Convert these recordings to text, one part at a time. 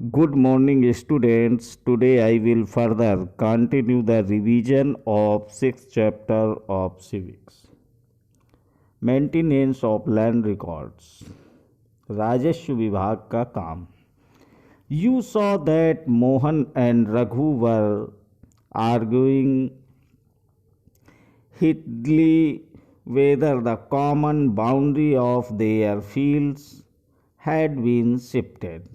Good morning, students. Today I will further continue the revision of 6th chapter of civics. Maintenance of land records. राजस्व विभाग का काम. You saw that Mohan and Raghu were arguing heatedly whether the common boundary of their fields had been shifted.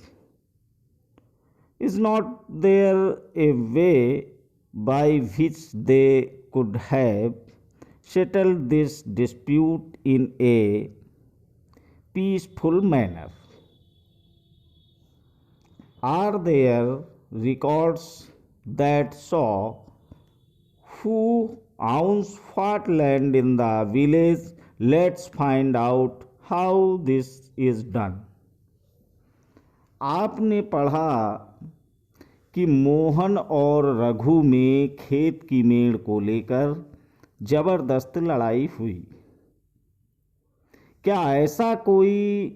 Is not there a way by which they could have settled this dispute in a peaceful manner? Are there records that show who owns what land in the village? Let's find out how this is done. आपने पढ़ा कि मोहन और रघु में खेत की मेड़ को लेकर जबरदस्त लड़ाई हुई। क्या ऐसा कोई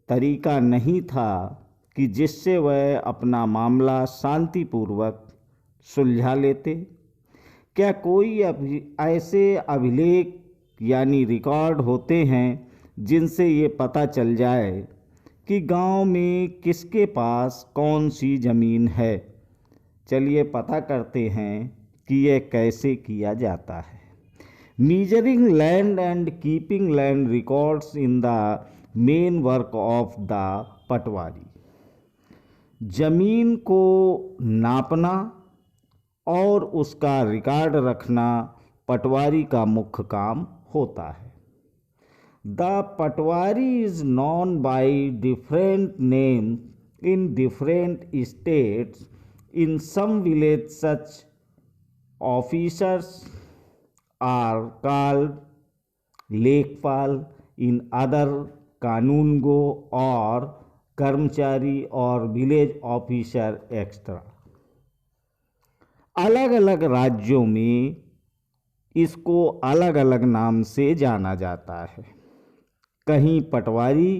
तरीका नहीं था कि जिससे वह अपना मामला शांतिपूर्वक सुलझा लेते? क्या कोई ऐसे अभिलेख यानी रिकॉर्ड होते हैं जिनसे ये पता चल जाए कि गांव में किसके पास कौन सी ज़मीन है? चलिए पता करते हैं कि यह कैसे किया जाता है। Measuring land and keeping land records in the main work of the patwari. जमीन को नापना और उसका रिकॉर्ड रखना पटवारी का मुख्य काम होता है। The Patwari is known by different names in different states. In some villages, such officers are called lekpal. In other, kanungo or कर्मचारी और विलेज ऑफिसर एक्स्ट्रा। अलग अलग राज्यों में इसको अलग अलग नाम से जाना जाता है। कहीं पटवारी,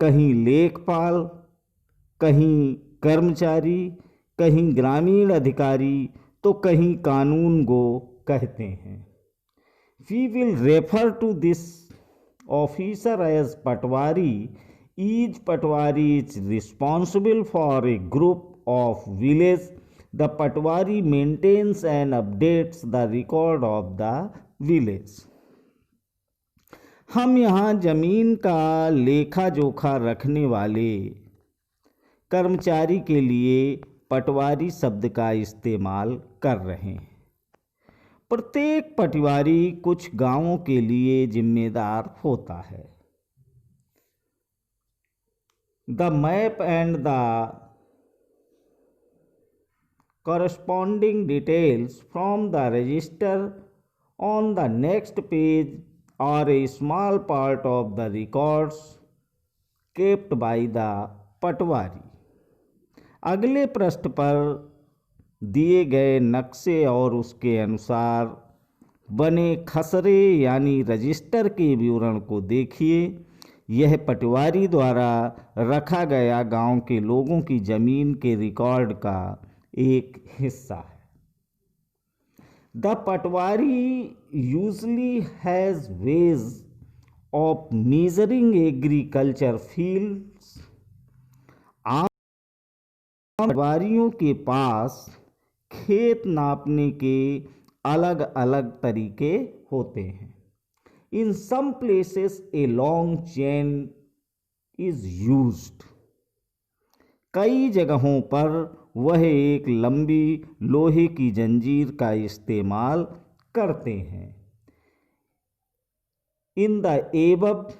कहीं लेखपाल, कहीं कर्मचारी, कहीं ग्रामीण अधिकारी तो कहीं कानून गो कहते हैं। We will refer to this officer as patwari. Each patwari is responsible for a group of village. The patwari maintains and updates the record of the village. हम यहाँ जमीन का लेखा जोखा रखने वाले कर्मचारी के लिए पटवारी शब्द का इस्तेमाल कर रहे हैं। प्रत्येक पटवारी कुछ गांवों के लिए जिम्मेदार होता है। The map and the corresponding details from the register on the next page are a small part of the records kept by the पटवारी। अगले पृष्ठ पर दिए गए नक्शे और उसके अनुसार बने खसरे यानी रजिस्टर के विवरण को देखिए। यह पटवारी द्वारा रखा गया गांव के लोगों की जमीन के रिकॉर्ड का एक हिस्सा है। The Patwari usually has ways of measuring agriculture fields. आम पटवारियों के पास खेत नापने के अलग अलग तरीके होते हैं। In some places a long chain is used. कई जगहों पर वह एक लंबी लोहे की जंजीर का इस्तेमाल करते हैं। In the above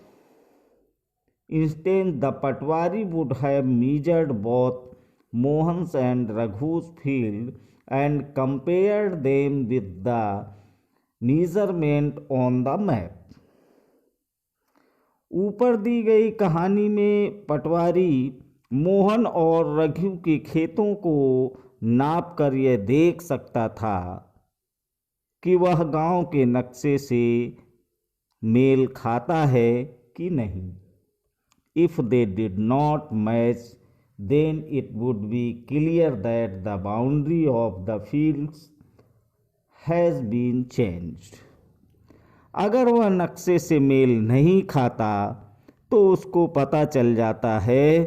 instance the Patwari would have measured both Mohan's and Raghu's field and compared them with the measurement on the map। ऊपर दी गई कहानी में पटवारी मोहन और रघु के खेतों को नाप कर यह देख सकता था कि वह गांव के नक्शे से मेल खाता है कि नहीं। If they did not match, then it would be clear that the boundary of the fields has been changed. अगर वह नक्शे से मेल नहीं खाता तो उसको पता चल जाता है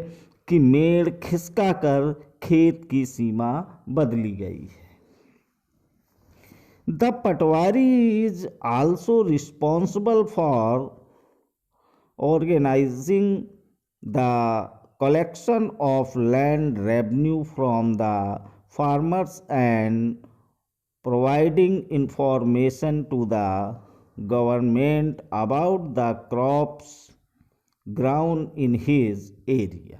कि मेड़ खिसका कर खेत की सीमा बदली गई है। The Patwari is also responsible for organizing the collection of land revenue from the farmers and providing information to the government about the crops grown in his area.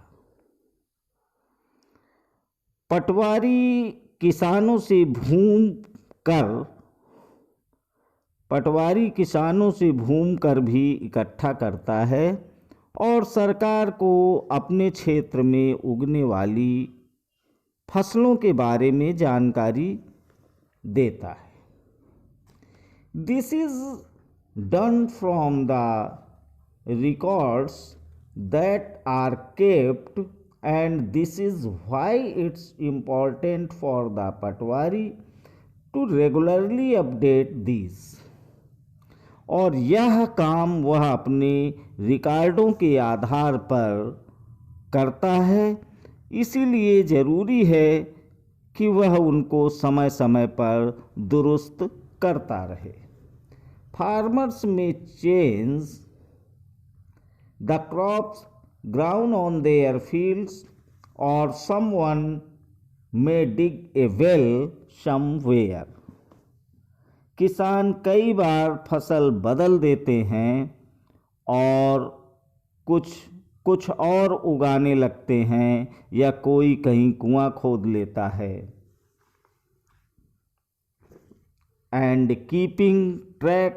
पटवारी किसानों से भूमि कर भी इकट्ठा करता है और सरकार को अपने क्षेत्र में उगने वाली फसलों के बारे में जानकारी देता है। This is done from the records that are kept, and this is why it's important for the Patwari to regularly update these. और यह काम वह अपने रिकॉर्डों के आधार पर करता है, इसीलिए ज़रूरी है कि वह उनको समय समय पर दुरुस्त करता रहे। Farmers may change the crops grown on their fields, or someone may dig a well somewhere. किसान कई बार फसल बदल देते हैं और कुछ और उगाने लगते हैं या कोई कहीं कुआं खोद लेता है। And keeping track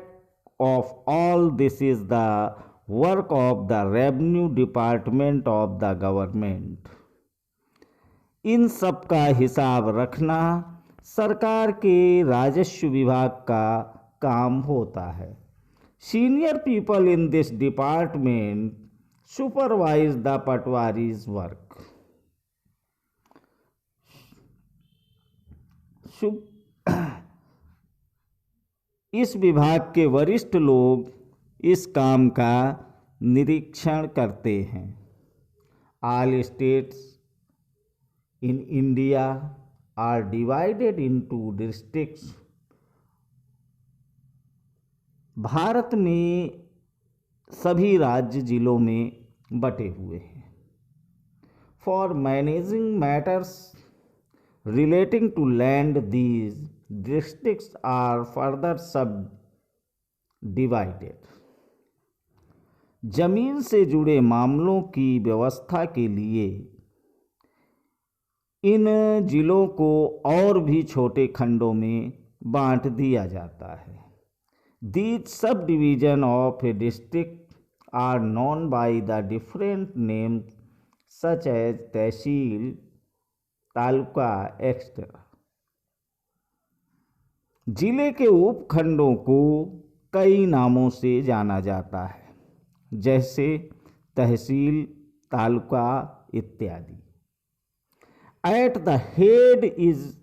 of all this is the work of the revenue department of the government. इन सब का हिसाब रखना सरकार के राजस्व विभाग का काम होता है। Senior people in this department supervise the Patwari's work. इस विभाग के वरिष्ठ लोग इस काम का निरीक्षण करते हैं। All states in India are divided into districts. Bharat में सभी राज्य जिलों में बटे हुए हैं। For managing matters relating to land, these districts are further subdivided. जमीन से जुड़े मामलों की व्यवस्था के लिए इन जिलों को और भी छोटे खंडों में बांट दिया जाता है। These subdivision of a district are known by the different names such as tehsil, taluka, etc. जिले के उपखंडों को कई नामों से जाना जाता है, जैसे तहसील, तालुका इत्यादि। At the head is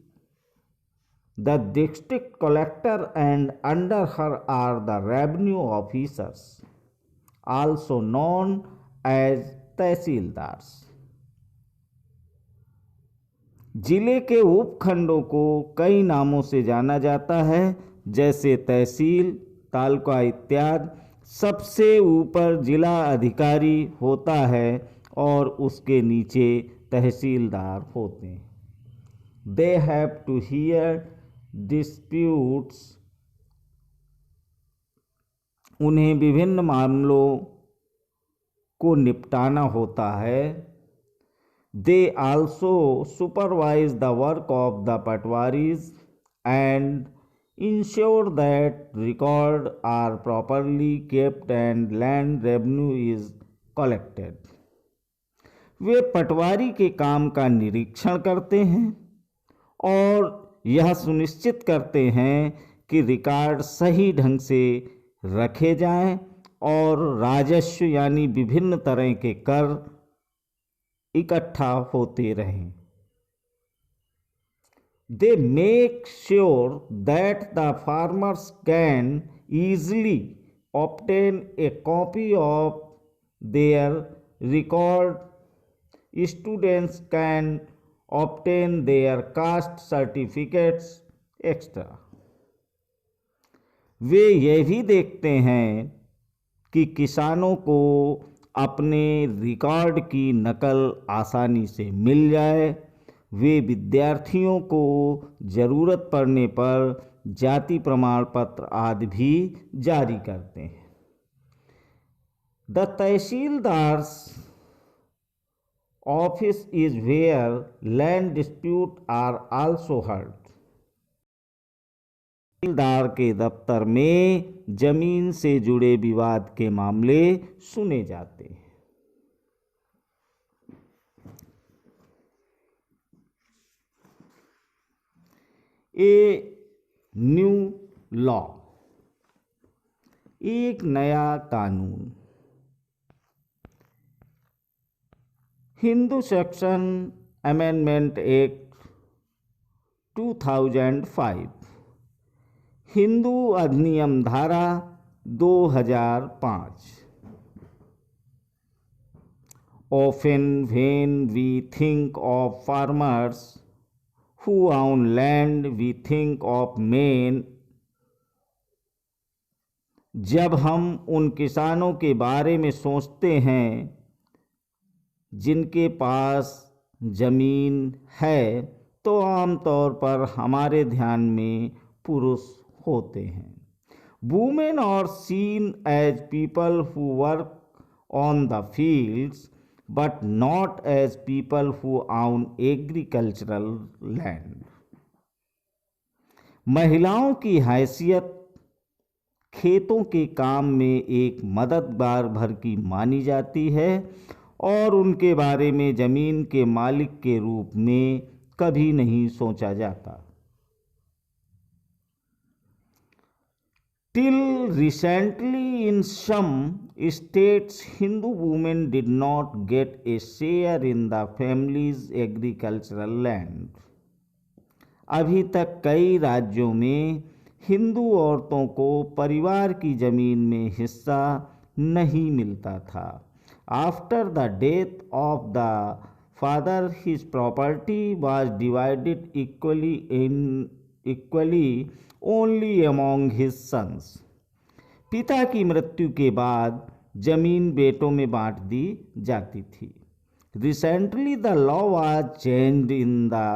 the district collector, and under her are the revenue officers, also known as तहसीलदार्स। जिले के उपखंडों को कई नामों से जाना जाता है, जैसे तहसील, तालुका इत्यादि। सबसे ऊपर जिला अधिकारी होता है और उसके नीचे तहसीलदार होते हैं। They have to hear disputes. उन्हें विभिन्न मामलों को निपटाना होता है। They also supervise the work of the Patwaris and ensure that records are properly kept and land revenue is collected. वे पटवारी के काम का निरीक्षण करते हैं और यह सुनिश्चित करते हैं कि रिकॉर्ड सही ढंग से रखे जाएं और राजस्व यानी विभिन्न तरह के कर इकट्ठा होते रहें। They make sure that the farmers can easily obtain a copy of their record. Students can obtain their caste certificates, etc. वे यह भी देखते हैं कि किसानों को अपने रिकॉर्ड की नकल आसानी से मिल जाए। वे विद्यार्थियों को ज़रूरत पड़ने पर जाति प्रमाण पत्र आदि भी जारी करते हैं। The tehsildar's office is where land dispute are also heard. Tehsildar के दफ्तर में जमीन से जुड़े विवाद के मामले सुने जाते हैं। ए न्यू लॉ, एक नया कानून। Hindu section amendment act 2005, Hindu अधिनियम धारा 2005। Often when we think of farmers who own land, we think of men। जब हम उन किसानों के बारे में सोचते हैं जिनके पास जमीन है, तो आमतौर पर हमारे ध्यान में पुरुष होते हैं। Women are seen as people who work on the fields, but not as people who own agricultural land। महिलाओं की हैसियत खेतों के काम में एक मददगार भर की मानी जाती है और उनके बारे में जमीन के मालिक के रूप में कभी नहीं सोचा जाता। Till recently in some states, Hindu women did not get a share in the family's agricultural land। अभी तक कई राज्यों में हिंदू औरतों को परिवार की जमीन में हिस्सा नहीं मिलता था। After the death of the father, his property was divided equally only among his sons। पिता की मृत्यु के बाद जमीन बेटों में बांट दी जाती थी। Recently the law was changed in the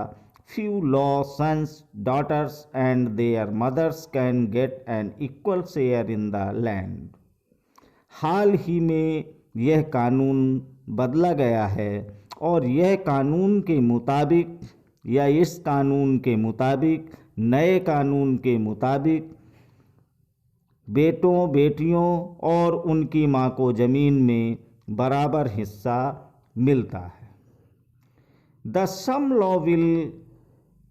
few law sons, daughters and their mothers can get an equal share in the land। हाल ही में यह कानून बदला गया है और यह कानून के मुताबिक या इस कानून के मुताबिक नए कानून के मुताबिक बेटों बेटियों और उनकी मां को जमीन में बराबर हिस्सा मिलता है। The same law will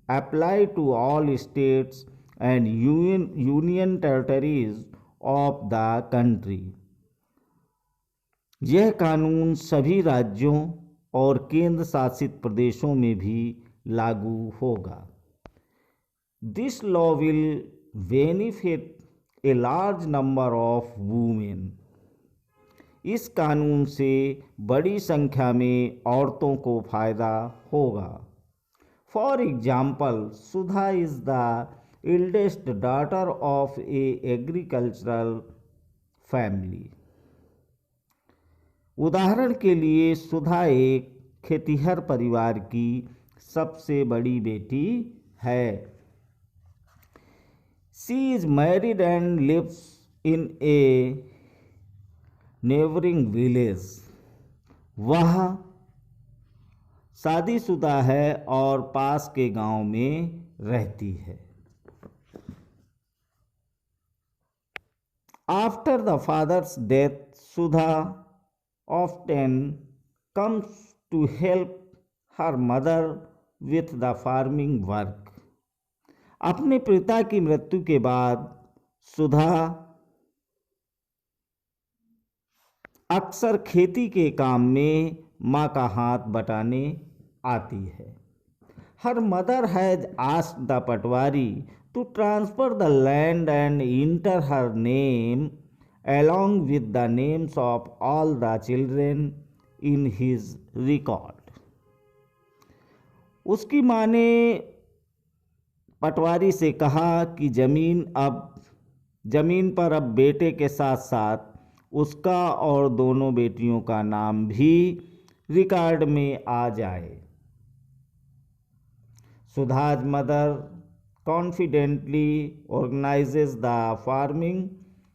apply to all states and union territories of the country. यह कानून सभी राज्यों और केंद्र शासित प्रदेशों में भी लागू होगा। This law will benefit a large number of women। इस कानून से बड़ी संख्या में औरतों को फायदा होगा। For example, Sudha is the eldest daughter of a agricultural family। उदाहरण के लिए सुधा एक खेतिहर परिवार की सबसे बड़ी बेटी है। She is married and lives in a neighboring village। वह शादीशुदा है और पास के गांव में रहती है। After the father's death, Sudha often comes to help her mother with the farming work। अपने पिता की मृत्यु के बाद सुधा अक्सर खेती के काम में माँ का हाथ बटाने आती है। Her mother has asked the patwari to transfer the land and enter her name along with the names of all the children in his record। उसकी माँ ने पटवारी से कहा कि जमीन पर अब बेटे के साथ साथ उसका और दोनों बेटियों का नाम भी रिकॉर्ड में आ जाए। Sudha's mother confidently organizes the farming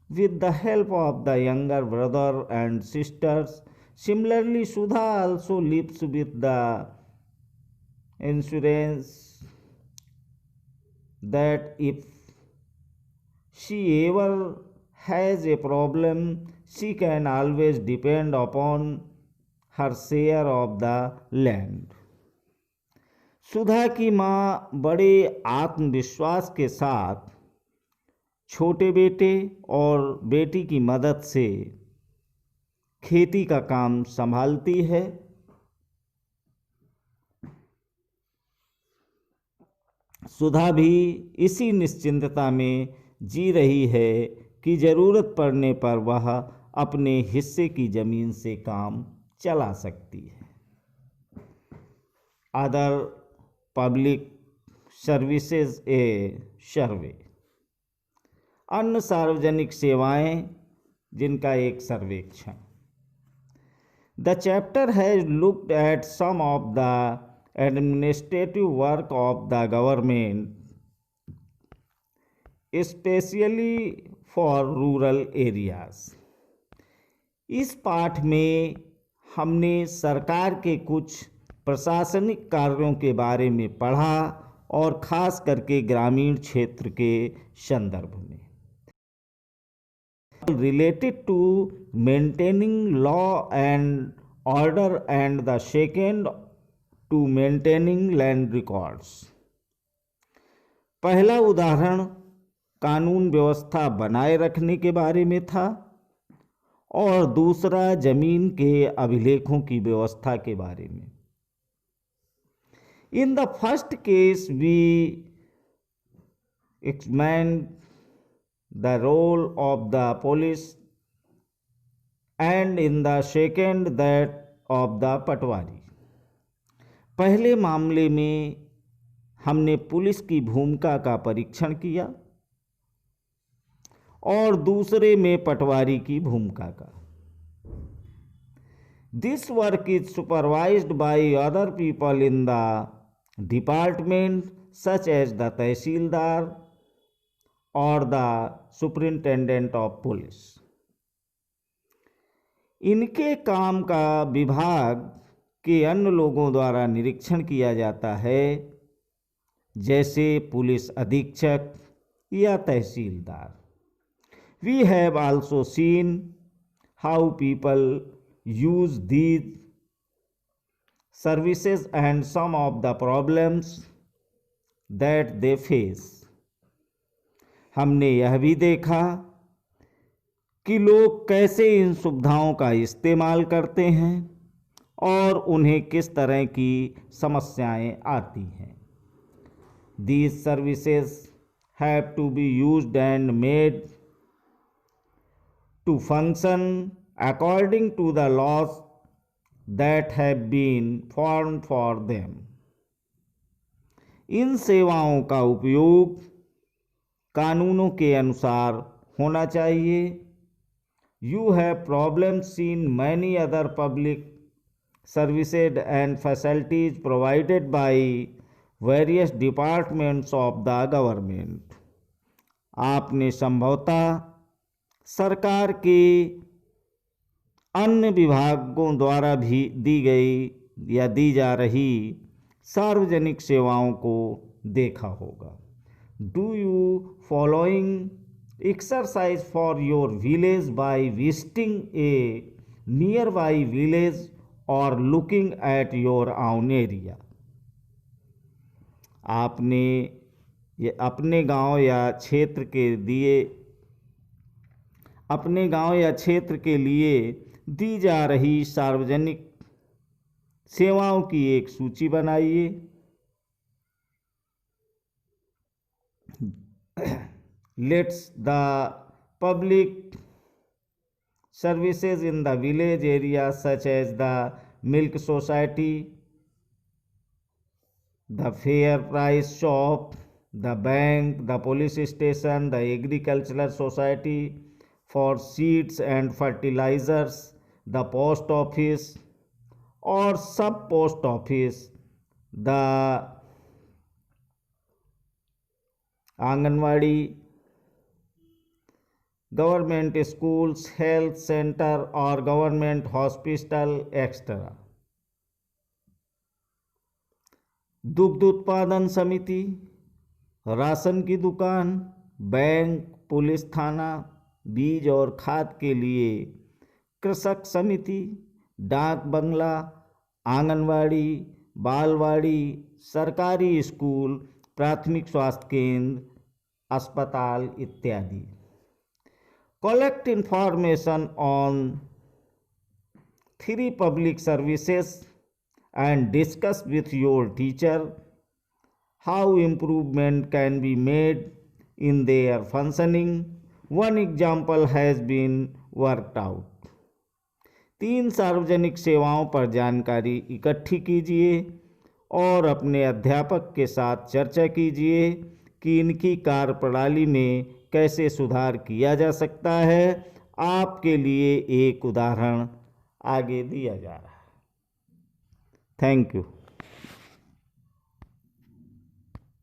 with the help of the younger brother and sisters। Similarly, Sudha also lives with the insurance that if she ever has a problem, she can always depend upon her share of the land। सुधा की माँ बड़े आत्मविश्वास के साथ छोटे बेटे और बेटी की मदद से खेती का काम संभालती है। सुधा भी इसी निश्चिंतता में जी रही है कि ज़रूरत पड़ने पर वह अपने हिस्से की ज़मीन से काम चला सकती है। Other public services a survey, अन्य सार्वजनिक सेवाएं जिनका एक सर्वेक्षण। The chapter has looked at some of the administrative work of the government especially for rural areas. इस पाठ में हमने सरकार के कुछ प्रशासनिक कार्यों के बारे में पढ़ा और ख़ास करके ग्रामीण क्षेत्र के संदर्भ में। Related to maintaining law and order and the second to maintaining land records। पहला उदाहरण कानून व्यवस्था बनाए रखने के बारे में था और दूसरा जमीन के अभिलेखों की व्यवस्था के बारे में। In the first case we examined the role of the police and in the second that of the पटवारी। पहले मामले में हमने पुलिस की भूमिका का परीक्षण किया और दूसरे में पटवारी की भूमिका का। This work is supervised by other people in the department such as the तहसीलदार और द सुपरिंटेंडेंट ऑफ पुलिस। इनके काम का विभाग के अन्य लोगों द्वारा निरीक्षण किया जाता है, जैसे पुलिस अधीक्षक या tehsildar. We have also seen how people use these services and some of the problems that they face. हमने यह भी देखा कि लोग कैसे इन सुविधाओं का इस्तेमाल करते हैं और उन्हें किस तरह की समस्याएं आती हैं। These services have to be used and made to function according to the laws that have been formed for them। इन सेवाओं का उपयोग कानूनों के अनुसार होना चाहिए। You have problems in many other public services and facilities provided by various departments of the government। आपने संभवतः सरकार के अन्य विभागों द्वारा भी दी गई या दी जा रही सार्वजनिक सेवाओं को देखा होगा। Do you following exercise for your village by visiting a nearby village or looking at your own area। आपने ये अपने गांव या क्षेत्र के लिए दी जा रही सार्वजनिक सेवाओं की एक सूची बनाइए। Let's the public services in the village areas such as the milk society, the fair price shop, the bank, the police station, the agricultural society for seeds and fertilizers, the post office or sub post office, the Anganwadi, government schools, health center or government hospital, etc. दुग्ध उत्पादन समिति, ration की दुकान, bank, police थाना, बीज और खाद के लिए कृषक समिति, डाक बंगला, आंगनवाड़ी, बालवाड़ी, सरकारी स्कूल, प्राथमिक स्वास्थ्य केंद्र, अस्पताल इत्यादि। Collect information on 3 public services and discuss with your teacher how improvement can be made in their functioning. One example has been worked out. 3 सार्वजनिक सेवाओं पर जानकारी इकट्ठी कीजिए और अपने अध्यापक के साथ चर्चा कीजिए कि इनकी कार्यप्रणाली में कैसे सुधार किया जा सकता है। आपके लिए एक उदाहरण आगे दिया जा रहा है। Thank you.